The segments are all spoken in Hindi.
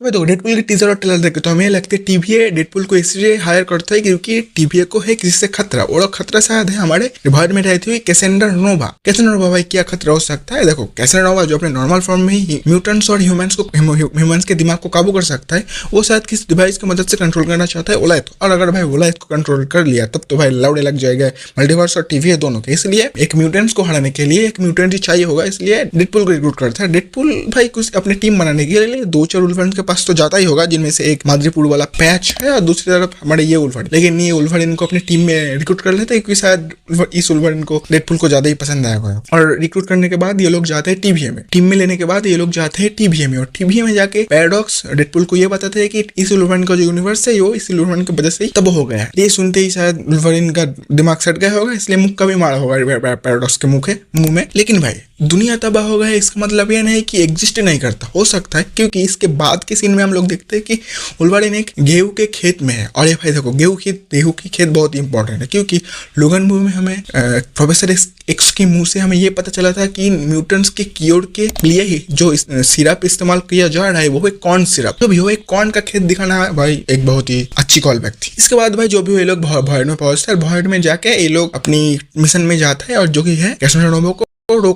मैं तो डेडपुल की टीजर और ट्रेलर देखे तो हमें लगता है टीवीए डेडपुल को इसलिए हायर करता है क्योंकि टीवीए को है किसी से खतरा, और खतरा शायद है हमारे वर्ल्ड में रहती हुई कैसेंडर नोवा। कैसेंडर नोवा भाई क्या खतरा हो सकता है? देखो कैसेंडर नोवा जो अपने नॉर्मल फॉर्म में ही म्यूटेंट्स और ह्यूमंस के दिमाग को काबू कर सकता है, वो शायद किसी डिवाइस की मदद से कंट्रोल करना चाहता है ओलाइथ, और अगर भाई ओलाइथ को कंट्रोल कर लिया तब तो भाई लौड़े लग जाएगा मल्टीवर्स और टीवीए दोनों के। इसलिए एक म्यूटेंट्स को हराने के लिए एक म्यूटेंट ही चाहिए होगा, इसलिए डेडपुल को रिक्रूट करता है। डेडपुल भाई कुछ अपनी टीम बनाने के लिए 2-4 वुल्वरिन के पास तो जाता ही होगा, जिनमें से एक माद्रीपुर वाला पैच है और दूसरी तरफ हमारे ये वुल्वरिन। लेकिन ये वुल्वरिन को अपनी टीम में रिक्रूट कर लेते हैं क्योंकि शायद इस वुल्वरिन को डेडपुल को ज्यादा ही पसंद आएगा। और रिक्रूट करने के बाद ये लोग जाते हैं टीवीए में, टीम में लेने के बाद ये लोग जाते हैं टीवीए में, और टीवीए में जाके पैराडॉक्स डेडपुल को ये बताते हैं कि इस वुल्वरिन का जो यूनिवर्स है वो इस वुल्वरिन की वजह से ही तबाह हो गया है। ये सुनते ही शायद वुल्वरिन का दिमाग सट गया होगा, इसलिए मुक्का भी मारा होगा पैराडॉक्स के मुंह में। लेकिन भाई दुनिया तबाह हो गया है इसका मतलब ये नहीं कि एग्जिस्ट नहीं करता, हो सकता है, क्योंकि इसके बाद के सीन में हम लोग देखते हैं कि वुल्वरिन एक गेहूं के खेत में है। और ये भाई देखो गेहूं की खेत बहुत इंपॉर्टेंट है, क्योंकि लोगन मूवी में हमें प्रोफेसर एक्स के मुंह से हमें ये पता चला था कि म्यूटेंट्स के क्योर के लिए ही जो सिरप इस्तेमाल किया जा रहा है वो है कॉर्न सिरप। तो भी वो एक कॉर्न का खेत दिखाना है भाई एक बहुत ही अच्छी कॉल बैक थी। इसके बाद भाई जो भी ये लोग वॉइड में पहुंचते हैं, वॉइड में जाके ये लोग अपनी मिशन में जाते हैं और जो कि है कैसेंडर नोवा को।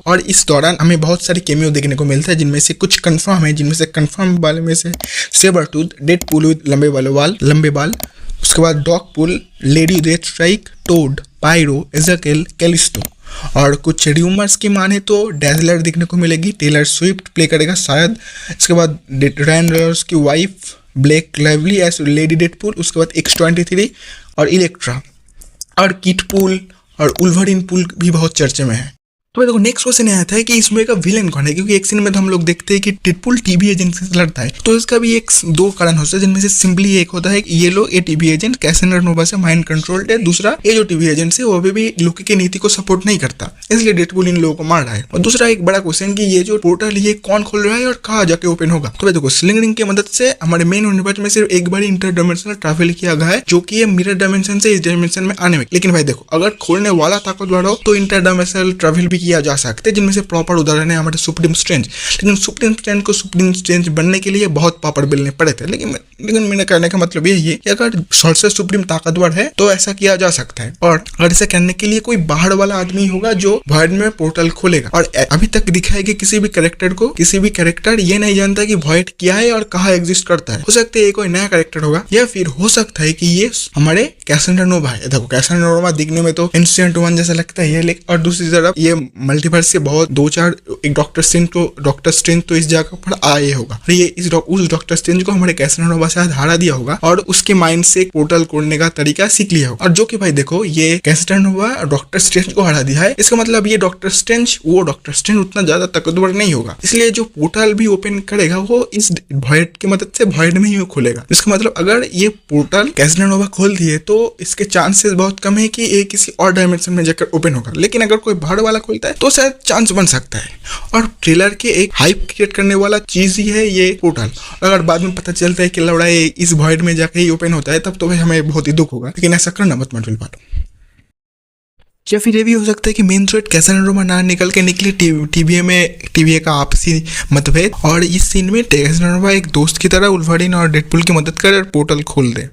और इस दौरान हमें बहुत सारे केमियो देखने को मिलता है, जिनमें से कुछ कंफर्म है, जिनमें से कंफर्म वाले में से सेबरटूथ, डेडपुल विद लंबे बाल, उसके बाद डॉगपुल, लेडी रेडस्ट्राइक, टोड, पायरो, एज़ाकेल, कैलिस्टो। और कुछ र्यूमर्स की माने तो डैजलर देखने को मिलेगी, टेलर स्विफ्ट प्ले करेगा शायद। इसके बाद रायन रेनॉल्ड्स की wife Blake Lively as lady Deadpool, उसके बाद X-23 और इलेक्ट्रा, और किटपुल और वुल्वरिन पुल भी बहुत चर्चे में है। तो देखो नेक्स्ट क्वेश्चन यह आता है कि इसमें का विलेन कौन है, क्योंकि एक सीन में तो हम लोग देखते हैं कि डेडपुल टीवी एजेंट से लड़ता है, तो इसका भी एक दो कारण हो सकते हैं, जिनमें से सिंपली एक होता है कि ये लोग ये टीवी एजेंट कैसेंडर नोवा से माइंड कंट्रोल्ड है, दूसरा ये जो टीवी एजेंट है वो अभी भी लोकी की नीति को सपोर्ट नहीं करता, इसलिए डेडपुल इन लोगों को मार रहा है। और दूसरा एक बड़ा क्वेश्चन कि ये जो पोर्टल ये कौन खोल रहा है और कहाँ जाके ओपन होगा। तो देखो स्लिंग रिंग की मदद से हमारे मेन यूनिवर्स में सिर्फ एक बार इंटरडायमेंशनल ट्रैवल किया गया है, जो कि ये मिरर डायमेंशन से इस डायमेंशन में आने में। लेकिन भाई देखो अगर खोलने वाला ताकतवर हो तो इंटरडायमेंशनल ट्रैवल भी किया जा सकता है, जिनमें से प्रॉपर उदाहरण है हमारे सुप्रीम स्ट्रेंज। लेकिन सुप्रीम स्ट्रेंज को सुप्रीम स्ट्रेंज बनने के लिए बहुत पापड़ बेलने पड़े थे। लेकिन मैंने कहने का मतलब यही है कि अगर सबसे सुप्रीम ताकतवर है तो ऐसा किया जा सकता है, और अगर ऐसा करने के लिए कोई बाहर वाला आदमी होगा जो वॉइड में पोर्टल खोलेगा। और अभी तक दिखा है कि किसी भी कैरेक्टर ये नहीं जानता कि वॉइड क्या है और कहाँ एग्जिस्ट करता है। हो सकता है ये कोई नया कैरेक्टर होगा, या फिर हो सकता है कि ये हमारे कैसेंडर नोवा है। देखो कैसेंडर नोवा दिखने में तो एंशिएंट वन जैसा लगता है, लेकिन और दूसरी तरफ ये मल्टीवर्स से बहुत 2-4 एक डॉक्टर स्ट्रेंज तो इस जगह पर आए होगा, ये उस डॉक्टर स्ट्रेंज को हमारे कैसेंडर नोवा शायद हरा दिया होगा और उसके माइंड से पोर्टल खोलने का तरीका सीख लिया होगा। और जो कि भाई देखो ये कैसेंडर नोवा डॉक्टर स्ट्रेंज को हरा दिया है, इसका मतलब ये डॉक्टर स्ट्रेंज उतना ज्यादा ताकतवर नहीं होगा, इसलिए जो पोर्टल भी ओपन करेगा वो इस वॉइड की मदद से वॉइड में ही खुलेगा। इसका मतलब अगर ये पोर्टल कैसेंडर नोवा खोल दिए तो इसके चांसेस बहुत कम है कि ये किसी और डायमेंशन में जाकर ओपन होगा। लेकिन अगर कोई बाहर वाला खोलता है तो शायद चांस बन सकता है। और ट्रेलर के एक हाइप क्रिएट करने वाला चीज ही है ये पोर्टल। अगर बाद में पता चलता है कि लड़ाई इस वॉइड में जाके ही ओपन होता है तब तो भाई हमें बहुत ही दुख होगा, लेकिन ऐसा करना मत मंडल पालो। या फिर ये भी हो सकता है कि मेन थ्रेट कैसेंडर नोवा ना निकल के निकले टीवीए का आपसी मतभेद, और इस सीन में कैसेंडर नोवा एक दोस्त की तरह वुल्वरिन और डेडपुल की मदद कर पोर्टल खोल दे।